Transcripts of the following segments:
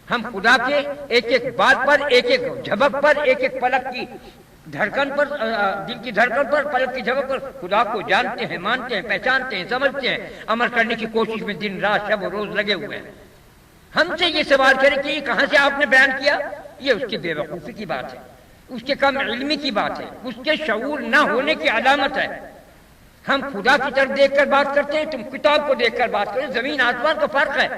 ہم خدا کے ایک ایک بات پر، ایک ایک جھبک پر، ایک ایک پلک کی دھڑکن پر، دل کی دھڑکن پر، پلک کی جھبک پر خدا کو جانتے ہیں، مانتے ہیں، پہچانتے ہیں، سمجھتے ہیں، عمل کرنے کی کوشش میں دن رات شب و روز لگے ہوئے ہیں۔ ہم سے یہ سوال کریں کہ یہ کہاں سے آپ نے بیان کیا، یہ اس کی بے وقوفی کی بات ہے، اس کے کم علمی کی بات ہے، اس کے شعور نہ ہونے کی علامت ہے۔ ہم خدا کی طرف دیکھ کر بات کرتے ہیں، تم کتاب کو دیکھ کر بات کرتے ہیں، زمین آسمان کا فرق ہے۔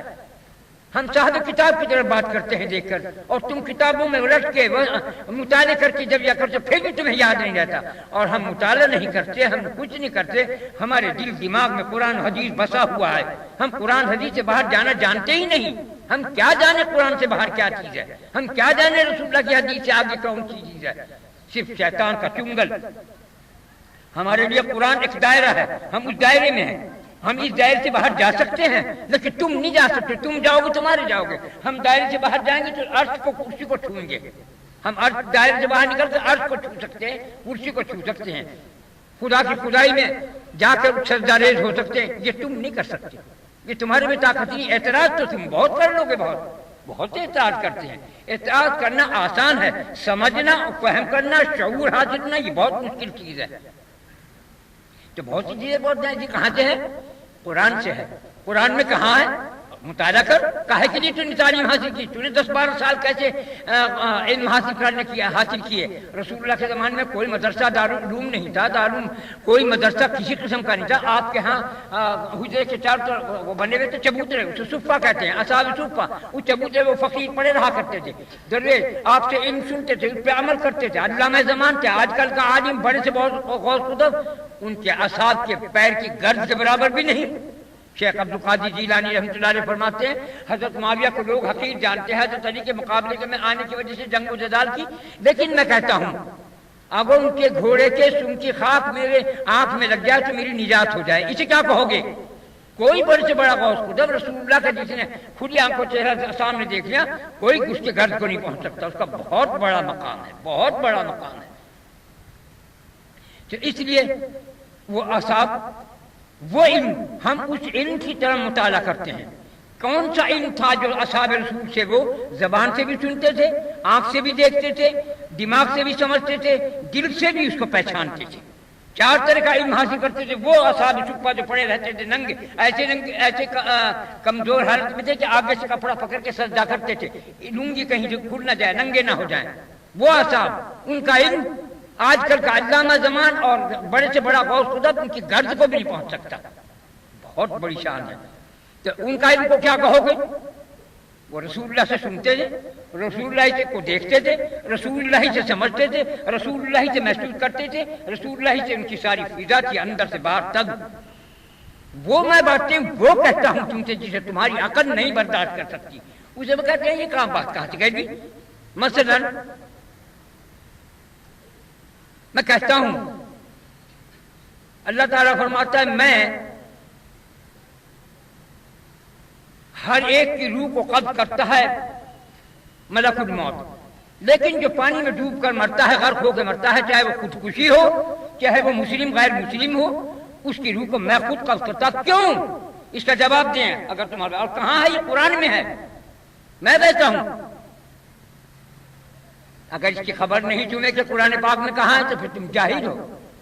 ہم صاحب کتاب کی طرف بات کرتے ہیں دیکھ کر، اور تم کتابوں میں الٹ کے مطالعے کر کے جب یا کرتے پھر بھی تمہیں یاد نہیں رہتا۔ اور ہم مطالعہ نہیں کرتے، ہم کچھ نہیں کرتے، ہمارے دل دماغ میں قرآن حدیث بسا ہوا ہے، ہم قرآن حدیث سے باہر جانا جانتے ہی نہیں۔ ہم کیا جانے قرآن سے باہر کیا چیز ہے، ہم کیا جانے رسول اللہ کی حدیث سے آگے کون سی چیز ہے، صرف شیطان کا چنگل۔ ہمارے لیے قرآن ایک دائرہ ہے، ہم اس دائرے میں ہیں، ہم اس دائرے سے باہر جا سکتے ہیں، لیکن تم نہیں جا سکتے، تم جاؤ گے تمہارے جاؤ گے، ہم دائرے سے باہر جائیں گے تو عرش کو کرسی کو چھوئیں گے، ہم دائرے سے باہر نکل کر عرش کو چھو سکتے ہیں، کرسی کو چھو سکتے ہیں، خدا کی خدائی میں جا کر سجدہ ریز ہو سکتے ہیں، یہ تم نہیں کر سکتے، یہ تمہارے میں طاقت نہیں۔ اعتراض تو تم بہت کر لو گے، بہت اعتراض کرتے ہیں۔ اعتراض کرنا آسان ہے، سمجھنا، فہم کرنا، شعور حاصل کرنا یہ بہت مشکل چیز ہے۔ تو بہت سی چیزیں بولتے ہیں جی کہاں سے ہے، قرآن سے ہے۔ قرآن میں کہاں ہے، مطالعہ کر، کہے کہ نہیں تو نے تعلیم حاصل کی، تو نے 10-12 سال کیسے علم حاصل کیے۔ رسول اللہ کے زمانے میں کوئی مدرسہ دارالعلوم نہیں تھا، کوئی مدرسہ کسی قسم کا نہیں تھا۔ آپ کے ہاں حجرے کے چاروں طرف وہ بنے ہوئے تھے چبوترے، اسے صفہ کہتے ہیں، اصحاب صفہ۔ وہ چبوترے وہ فقیر پڑے رہا کرتے تھے، درویش آپ سے علم سنتے تھے، اس پہ عمل کرتے تھے، علامہ زمان تھے۔ آج کل کا عالم بڑے سے بہت غوث قطب، ان کے اصحاب کے پیر کی گرد کے برابر بھی نہیں۔ شیخ عبد القادر جیلانی رحمۃ اللہ علیہ فرماتے ہیں حضرت معاویہ کو لوگ حقیر جانتے ہیں، حضرت علی کے مقابلے میں آنے کی وجہ سے جنگ و جدال کی، لیکن میں کہتا ہوں اگر ان کے گھوڑے کے سم کی خاک میرے آنکھ میں لگ جائے تو میری نجات ہو جائے۔ اسے کیا کہو گے؟ کوئی بڑے سے بڑا غوث قطب رسول اللہ کا جس نے کھلی آنکھوں چہرہ سامنے دیکھ لیا، کوئی اس کے گرد کو نہیں پہنچ سکتا، اس کا بہت بڑا مقام ہے، بہت بڑا مقام ہے۔ تو اس لیے وہ اصحاب، وہ علم، ہم اس علم کی طرح مطالعہ کرتے ہیں۔ کون سا علم تھا جو اصحاب رسول سے وہ زبان سے بھی سنتے تھے، آنکھ سے بھی دیکھتے تھے، دماغ سے بھی سمجھتے تھے، دل سے بھی اس کو پہچانتے تھے، 4 طرح کا علم حاصل کرتے تھے۔ وہ اصحاب صفہ جو پڑے رہتے تھے ننگے، ایسے کمزور حالت میں تھے کہ آگے سے کپڑا پکڑ کے سجدہ کرتے تھے، لنگی کہیں جو کھل نہ جائے، ننگے نہ ہو جائیں۔ وہ اصحاب، ان کا علم آج کل کا علامہ زمان اور بڑے سے بڑا غوث قطب ان کی گرد کو بھی نہیں پہنچ سکتا، بہت بڑی شان ہے۔ تو ان کا علم کو کیا کہو گے؟ وہ رسول اللہ سے سنتے تھے، رسول اللہ کو دیکھتے تھے، رسول اللہ سے سمجھتے تھے، رسول اللہ سے محسوس کرتے تھے، رسول اللہ سے ان کی ساری فضا تھی اندر سے باہر تک۔ وہ میں باتیں وہ کہتا ہوں تم سے جسے تمہاری عقل نہیں برداشت کر سکتی، اسے وہ کہتے ہیں یہ کام بات کہاں سے گئی؟ مثلا میں کہتا ہوں اللہ تعالیٰ فرماتا ہے میں ہر ایک کی روح کو قبض کرتا ہے ملک الموت، لیکن جو پانی میں ڈوب کر مرتا ہے، غرق ہو کے مرتا ہے، چاہے وہ خودکشی ہو، چاہے وہ مسلم غیر مسلم ہو، اس کی روح کو میں خود قبض کرتا۔ کیوں؟ اس کا جواب دیں اگر تمہارے، اور کہاں ہے؟ یہ قرآن میں ہے، میں کہتا ہوں اگر اس کی خبر نہیں تمہیں کہ قرآن پاک میں کہاں ہے تو پھر تم جاہل ہو،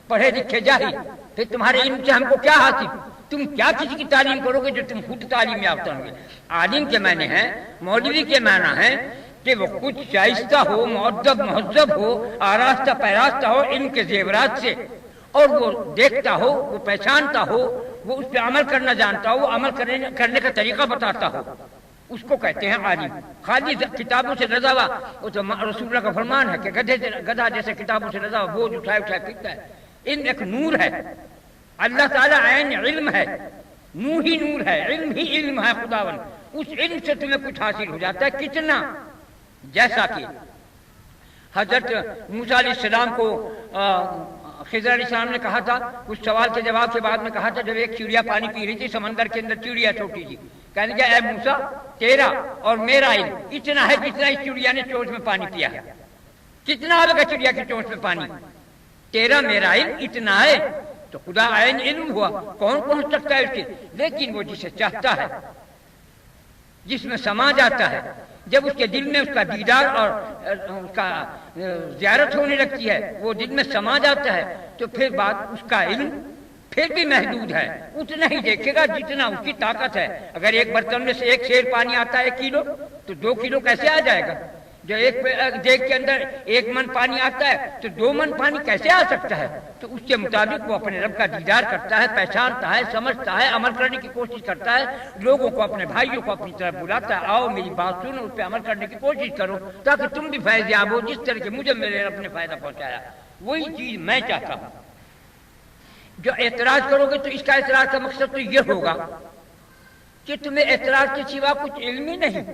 پڑھے لکھے جاہل، پھر تمہارے علم سے ہم کو کیا حاصل؟ تم کیا کسی کی تعلیم کرو گے جو تم خود تعلیم یافتہ ہوں گے؟ عالم کے معنی ہیں، مولوی کے معنی ہیں کہ وہ کچھ شائستہ ہو، مؤدب مہذب ہو، آراستہ پیراستہ ہو علم کے زیورات سے، اور وہ دیکھتا ہو، وہ پہچانتا ہو، وہ اس پہ عمل کرنا جانتا ہو، وہ عمل کرنے کا طریقہ بتاتا ہو، اس کو کہتے ہیں عالم۔ خالی کتابوں سے لدا ہوا، وہ تو رسول اللہ کا فرمان ہے کہ گدھا جیسے کتابوں سے لدا ہوا بوجھ اٹھائے پھرتا ہے۔ علم ایک نور ہے، اللہ تعالیٰ عین علم ہے، نور ہی نور ہے، علم ہی علم ہے خداوند۔ اس علم سے تمہیں کچھ حاصل ہو جاتا ہے، کتنا؟ جیسا کہ حضرت موسیٰ علیہ السلام کو خضر علیہ السلام نے کہا تھا، کچھ سوال کے جواب کے بعد میں کہا تھا، جب ایک چڑیا پانی پی رہی تھی سمندر کے اندر، چڑیا چھوٹی تھی، کہنے لگا اے موسیٰ تیرا اور میرا علم اتنا ہے جتنا اس چڑیا نے چونچ میں پانی پیا ہے۔ کتنا آئے گا چڑیا کی چونچ میں پانی؟ تیرا میرا علم اتنا ہے۔ تو خدا عین علم ہوا، کون پہنچ سکتا ہے اس کے؟ لیکن وہ جسے چاہتا ہے، جس میں سما جاتا ہے، جب اس کے دل میں اس کا دیدار اور اس کا زیارت ہونے لگتی ہے، وہ دل میں سما جاتا ہے، تو پھر بات اس کا علم پھر بھی محدود ہے، اتنا ہی دیکھے گا جتنا اس کی طاقت ہے۔ اگر ایک برتن میں سے ایک سیر پانی آتا ہے 1 کلو، تو 2 کلو کیسے آ جائے گا؟ جو ایک دیگ کے اندر 1 من پانی آتا ہے تو 2 من پانی کیسے آ سکتا ہے؟ تو اس کے مطابق وہ اپنے رب کا دیدار کرتا ہے، پہچانتا ہے، سمجھتا ہے، عمل کرنے کی کوشش کرتا ہے، لوگوں کو، اپنے بھائیوں کو اپنی طرف بلاتا ہے، آؤ میری بات سنو، اس پہ عمل کرنے کی کوشش کرو تاکہ تم بھی فیض یاب ہو جس طرح کے مجھے میرے رب نے فائدہ پہنچایا۔ وہی چیز میں چاہتا ہوں۔ جو اعتراض کرو گے تو اس کا اعتراض کا مقصد تو یہ ہوگا کہ تمہیں اعتراض کے سوا کچھ علم ہی نہیں۔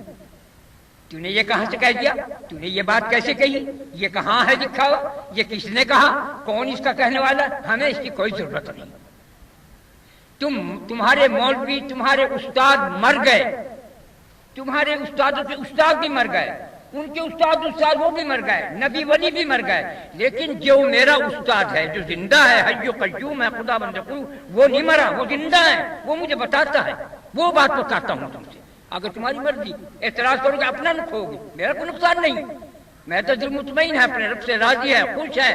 تو نے یہ کہاں سے کہہ دیا؟ تو نے یہ بات کیسے کہی؟ یہ کہاں ہے لکھا ہوا؟ یہ کس نے کہا؟ کون اس کا کہنے والا؟ ہمیں اس کی کوئی ضرورت نہیں۔ تمہارے مولوی، تمہارے استاد مر گئے، تمہارے استادوں کے استاد بھی مر گئے، ان کے استاد وہ بھی مر گئے، نبی ولی بھی مر گئے، لیکن جو میرا استاد ہے، جو زندہ ہے، حی و قیوم ہے، خدا بند وہ نہیں مرا، وہ زندہ ہے، وہ مجھے بتاتا ہے، وہ بات بتاتا ہوں تم سے۔ اگر تمہاری مرضی اعتراض کرو گے اپنا نقصان ہوگی، میرا کوئی نقصان نہیں، میں تو دل مطمئن ہے، اپنے رب سے راضی ہے، خوش ہے،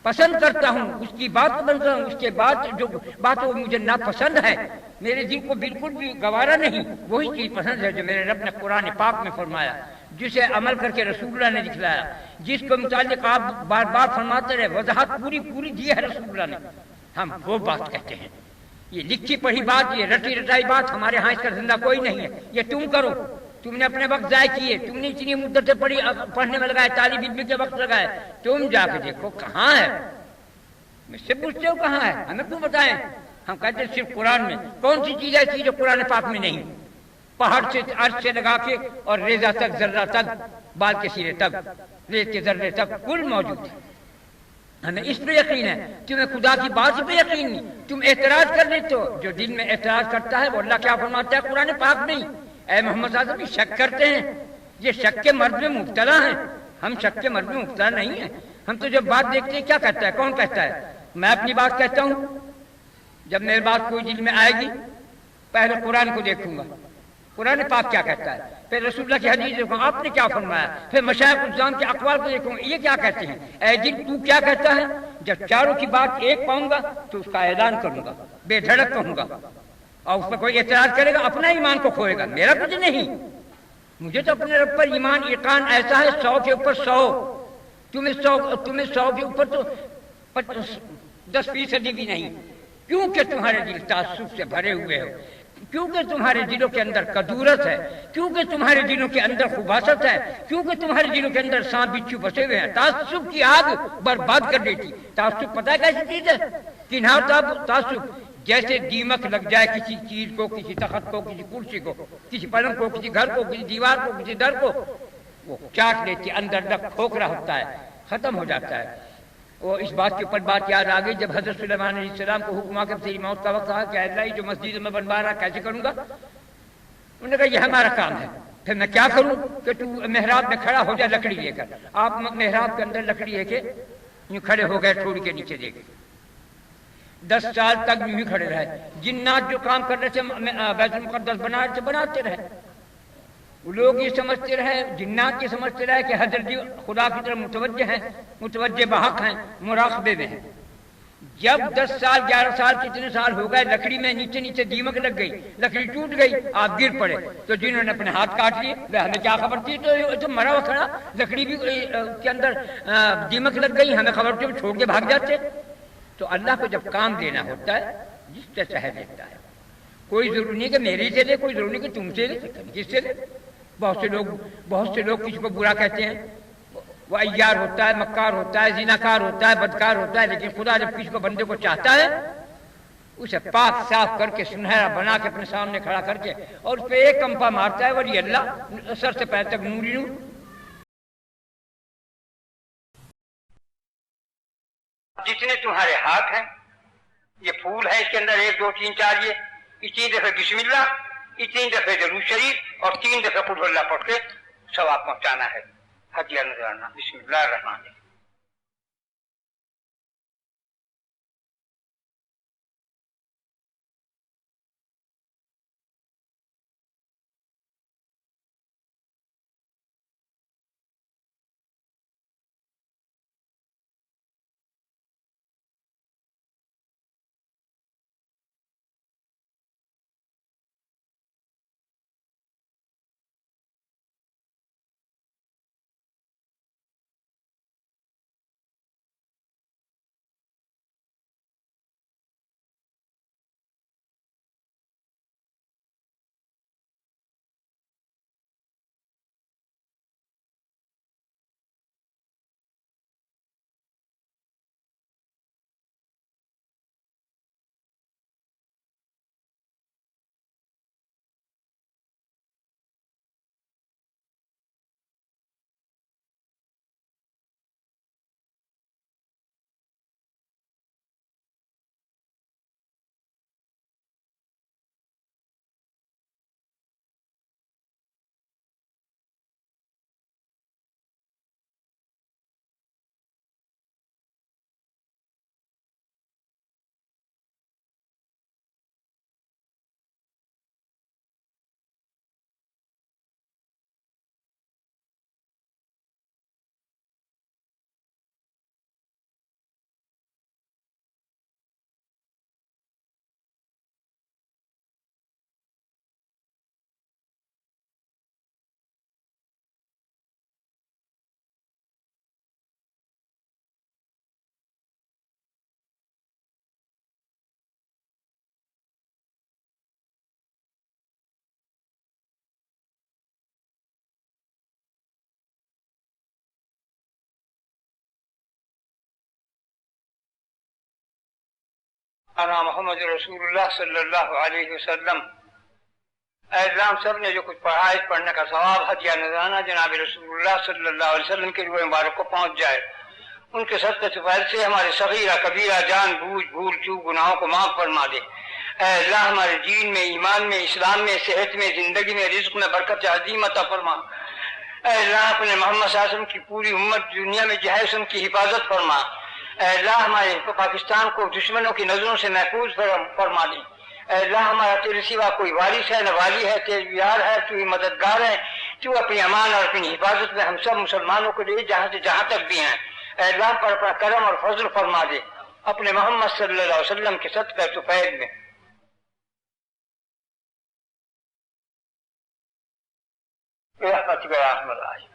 پسند کرتا ہوں، اس کی بات بنتا ہوں، اس کے بعد جو بات وہ مجھے ناپسند ہے، میرے دل کو بالکل بھی گوارا نہیں، وہی چیز پسند ہے جو میرے رب نے قرآن پاک میں فرمایا، جسے عمل کر کے رسول اللہ نے دکھلایا، جس کو متعلق آپ بار بار فرماتے رہے، وضاحت پوری دی ہے رسول اللہ نے، ہم وہ بات کہتے ہیں۔ یہ لکھی پڑھی بات، یہ رٹی رٹائی بات ہمارے ہاں اس کا زندہ کوئی نہیں ہے، یہ تم کرو، تم نے اپنے وقت ضائع کیے، تم نے اتنی مدت سے پڑھنے میں لگائے، طالب علم کے وقت لگائے، تم جا کے دیکھو کہاں ہے، مجھ سے پوچھتے ہو کہاں ہے، ہمیں کیوں بتائیں؟ ہم کہتے ہیں صرف قرآن میں۔ کون سی چیز ایسی جو قرآن پاک میں نہیں؟ پہاڑ سے، عرش سے لگا کے اور ریزہ تک، ذرہ تک، بال کے سرے تک، ریت کے ذرے تک کل موجود ہے۔ ہمیں اس پہ یقین ہے، تمہیں خدا کی بات پہ یقین نہیں، تم اعتراض کر لیتے ہو۔ جو دل میں اعتراض کرتا ہے وہ اللہ کیا فرماتا ہے قرآن پاک نہیں؟ اے محمد صلی اللہ علیہ وسلم، شک کرتے ہیں، یہ شک کے مرض میں مبتلا ہیں، ہم شک کے مرض میں مبتلا نہیں ہیں۔ ہم تو جب بات دیکھتے ہیں کیا کہتا ہے، کون کہتا ہے؟ میں اپنی بات کہتا ہوں، جب میری بات کوئی دل میں آئے گی پہلے قرآن کو دیکھوں گا، قرآن پاک کیا کہتا ہے، پھر رسول اللہ کی حدیث دیکھوں گا آپ نے کیا فرمایا، پھر مشائخ الاسلام کے اقوال کو دیکھوں گا یہ کیا کہتے ہیں۔ اے دل تو کیا کہتا ہے؟ جب چاروں کی بات ایک پاؤں گا تو اس کا اعلان کروں گا، بے دھڑک کہوں گا، اور اس پر کوئی اعتراض کرے گا اپنا ایمان کو کھوئے گا، میرا کچھ نہیں۔ مجھے تو اپنے رب پر ایمان یقین ایسا ہے 100 کے اوپر 100، تمہیں 100 کے اوپر تو 10% بھی نہیں، کیونکہ تمہارے دل تعصب سے بھرے ہوئے ہو، کیونکہ تمہارے دلوں کے اندر کدورت ہے، کیونکہ تمہارے دلوں کے اندر خباثت ہے، کیونکہ تمہارے دلوں کے اندر سانپ بچھو بسے ہوئے ہیں۔ تعصب کی آگ برباد کر دیتی۔ تعصب پتہ ہے کیسی چیز ہے؟ کنہا تعصب جیسے دیمک لگ جائے کسی چیز کو، کسی تخت کو، کسی کرسی کو، کسی پلنگ کو، کسی گھر کو، کسی دیوار کو، کسی در کو، وہ چاٹ لیتی، اندر تک کھوکھرا ہوتا ہے، ختم ہو جاتا ہے۔ اور اس بات کے اوپر بات یاد آ گئی جب حضرت سلیمان علیہ السلام کو حکم آ کہ تیری موت کا وقت آ کہ اللہ جو مسجد میں بنوا رہا کیسے کروں گا؟ انہوں نے کہا یہ ہمارا کام ہے، پھر میں کیا کروں کہ تو محراب میں کھڑا ہو جا لکڑی لے کر۔ آپ محراب کے اندر لکڑی لے کے یوں کھڑے ہو گئے، ٹھوڑی کے نیچے دیکھ 10 سال تک یوں ہی کھڑے رہے۔ جنات جو کام کر رہے تھے بیت المقدس بنا رہے تھے بناتے رہے، لوگ یہ سمجھتے رہے، جنات یہ سمجھتے رہے کہ حضرت جی خدا کی طرف متوجہ ہیں، متوجہ بحق ہیں، مراقبے میں ہیں۔ جب 10 سال 11 سال کتنے سال ہو گئے، لکڑی میں نیچے دیمک لگ گئی، لکڑی ٹوٹ گئی، آپ گر پڑے، تو جنہوں نے اپنے ہاتھ کاٹ لیے ہمیں کیا خبر تھی، تو مرا ہوا کھڑا، لکڑی بھی کے اندر دیمک لگ گئی، ہمیں خبر تھی، چھوڑ کے بھاگ جاتے۔ تو اللہ کو جب کام دینا ہوتا ہے جس سے چاہے دیتا ہے، کوئی ضروری نہیں کہ میری سے لے، کوئی ضروری نہیں کہ تم سے لے، کس سے لے۔ بہت سے لوگ کسی کو برا کہتے ہیں، وہ عیار ہوتا ہے، مکار ہوتا ہے، زیناکار ہوتا ہے، بدکار ہوتا ہے، لیکن خدا جب کسی کو بندے کو چاہتا ہے اسے پاک صاف کر کے سنہرا بنا کے اپنے سامنے کھڑا کر کے اور اس پہ ایک کمپا مارتا ہے، ولی اللہ سر سے پیر تک نوری نور۔ جتنے تمہارے ہاتھ ہیں یہ پھول ہے، اس کے اندر 1 2 3 4 یہ 3 دفعہ بسم اللہ، 3 دفعہ درود شریف اور 3 دفعہ قل ہو اللہ پڑھ کے ثواب پہنچانا ہے، ہدیہ نذرانہ۔ بسم اللہ الرحمن الرحیم۔ انا محمد رسول اللہ صلی اللہ علیہ وسلم. اے اللہ ہم سب نے جو کچھ پڑھا ہے پڑھنے کا ثواب ہدیہ نذرانہ جناب رسول اللہ صلی اللہ علیہ وسلم کے روح مبارک کو پہنچ جائے. ان کے صدقے سے فضل سے ہمارے صغیرہ کبیرہ جان بوجھ بھول چوک گناہوں کو معاف فرما دے. اے اللہ ہمارے دین میں ایمان میں اسلام میں صحت میں زندگی میں رزق میں برکت عظیم عطا فرما. اے اللہ اپنے محمد صلی اللہ علیہ وسلم کی پوری امت دنیا میں جہیز ان کی حفاظت فرما. اے اللہ ہمارے پاکستان کو دشمنوں کی نظروں سے محفوظ فرما دے. اے اللہ ہمارا تیرے سوا کوئی وارث ہے نہ والی ہے، تیرے یار ہے، تو ہی مددگار ہے. تو اپنی امان اور اپنی حفاظت میں ہم سب مسلمانوں کو دے جہاں سے جہاں تک بھی ہیں. اے اللہ پر اپنا کرم اور فضل فرما دے اپنے محمد صلی اللہ علیہ وسلم کے صدقہ طفیل میں. رحمتک یا ارحم الراحمین.